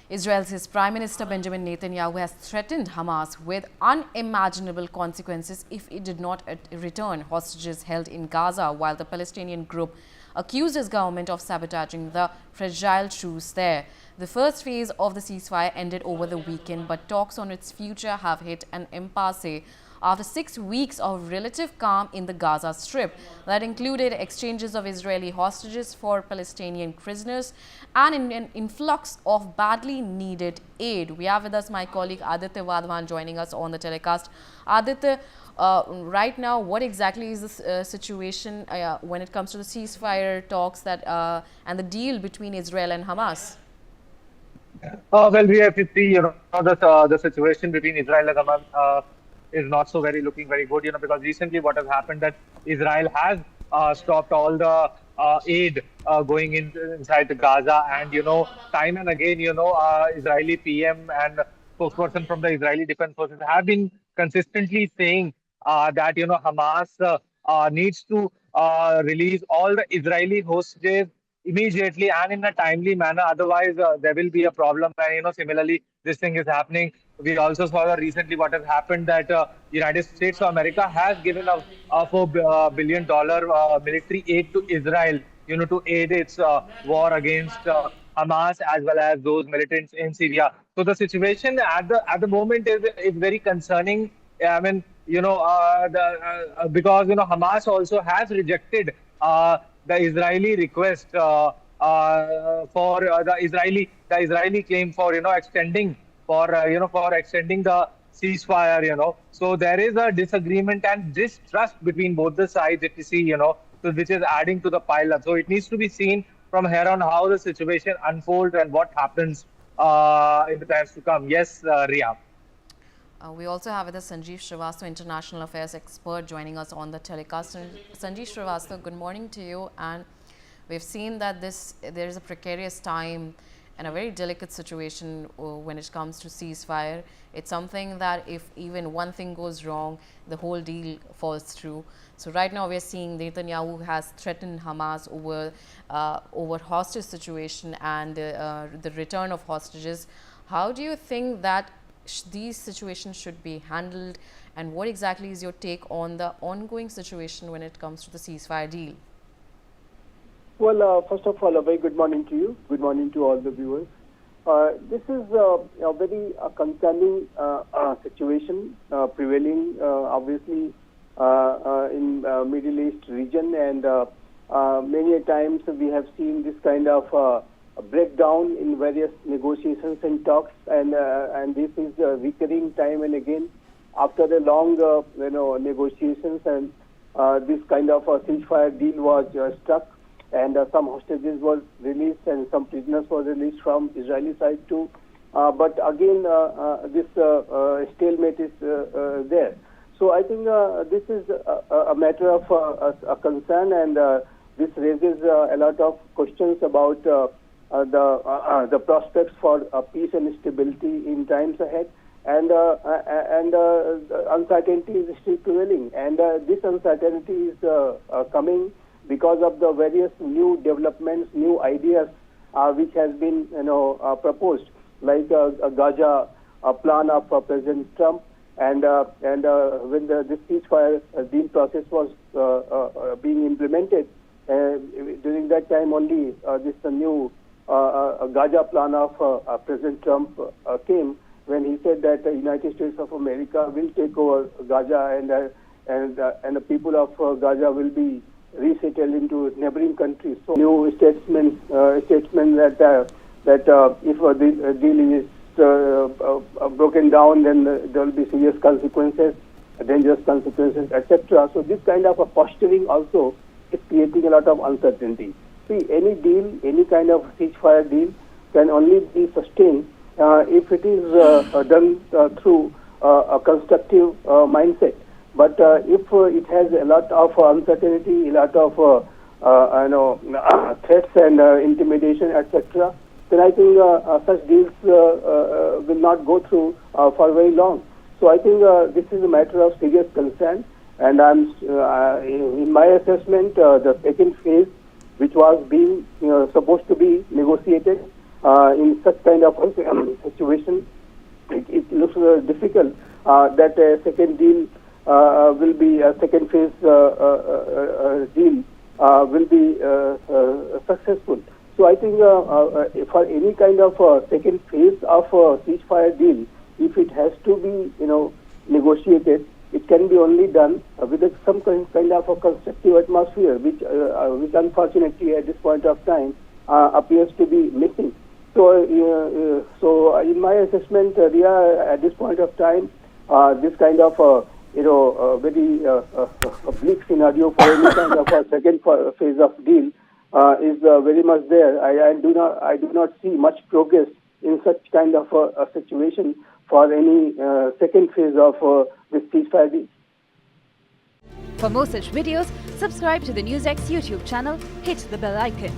Israel's Prime Minister Benjamin Netanyahu has threatened Hamas with unimaginable consequences if it did not return hostages held in Gaza, while the Palestinian group accused his government of sabotaging the fragile truce there. The first phase of the ceasefire ended over the weekend, but talks on its future have hit an impasse after 6 weeks of relative calm in the Gaza Strip that included exchanges of Israeli hostages for Palestinian prisoners and an influx of badly needed aid. We have with us my colleague Aditya Vadhavan joining us on the telecast. Aditya, right now, what exactly is the situation when it comes to the ceasefire talks and the deal between Israel and Hamas? Well, we have to see, the situation between Israel and Hamas is not so looking very good, because recently what has happened that Israel has stopped all the aid going inside the Gaza, and time and again, Israeli PM and spokesperson from the Israeli Defense Forces have been consistently saying that Hamas needs to release all the Israeli hostages immediately and in a timely manner. Otherwise, there will be a problem. And similarly, this thing is happening. We also saw that recently what has happened that United States of America has given a $4 billion military aid to Israel, to aid its war against Hamas as well as those militants in Syria. So the situation at the moment is very concerning. I mean, because Hamas also has rejected the Israeli request for the Israeli claim for extending for extending the ceasefire. So there is a disagreement and distrust between both the sides, if you see, so which is adding to the pile up. So it needs to be seen from here on how the situation unfolds and what happens in the times to come. Yes, Ria. We also have with us Sanjeev Srivastava, international affairs expert, joining us on the telecast. Sanjeev Srivastava, good morning to you. And we've seen that there is a precarious time and a very delicate situation when it comes to ceasefire. It's something that if even one thing goes wrong, the whole deal falls through. So right now we're seeing Netanyahu has threatened Hamas over hostage situation and the return of hostages. How do you think that these situations should be handled, and what exactly is your take on the ongoing situation when it comes to the ceasefire deal? Well, first of all, a very good morning to you. Good morning to all the viewers. This is a very concerning situation prevailing, obviously, in Middle East region, and many times we have seen this kind of a breakdown in various negotiations and talks, and this is recurring time and again after a long negotiations, and this kind of a ceasefire deal was struck, and some hostages were released and some prisoners were released from Israeli side too. But again, this stalemate is there. So I think this is a matter of a concern, and this raises a lot of questions about the prospects for peace and stability in times ahead, and uncertainty is still prevailing, and this uncertainty is coming because of the various new developments, new ideas which has been proposed, like a Gaza plan of President Trump, and when this ceasefire deal process was being implemented, during that time only this new Gaza plan of President Trump came, when he said that the United States of America will take over Gaza, and the people of Gaza will be resettled into neighboring countries. So new statement that if the deal is broken down, then there will be serious consequences, dangerous consequences, etc. So this kind of a posturing also is creating a lot of uncertainty. See, any deal, any kind of ceasefire deal can only be sustained if it is done through a constructive mindset. But if it has a lot of uncertainty, a lot of threats and intimidation, etc., then I think such deals will not go through for very long. So I think this is a matter of serious concern, and in my assessment, the second phase, which was being supposed to be negotiated, in such kind of a situation, it looks difficult that a second deal will be a second phase deal will be successful. So I think for any kind of second phase of a ceasefire deal, if it has to be negotiated, it can be only done with some kind of a constructive atmosphere, which unfortunately at this point of time appears to be missing. So, in my assessment, Ria, at this point of time, this kind of very bleak scenario for any kind of a second phase of deal is very much there. I do not see much progress in such kind of a situation for any second phase of this ceasefire deal. For more such videos, subscribe to the Newsx YouTube channel, hit the bell icon.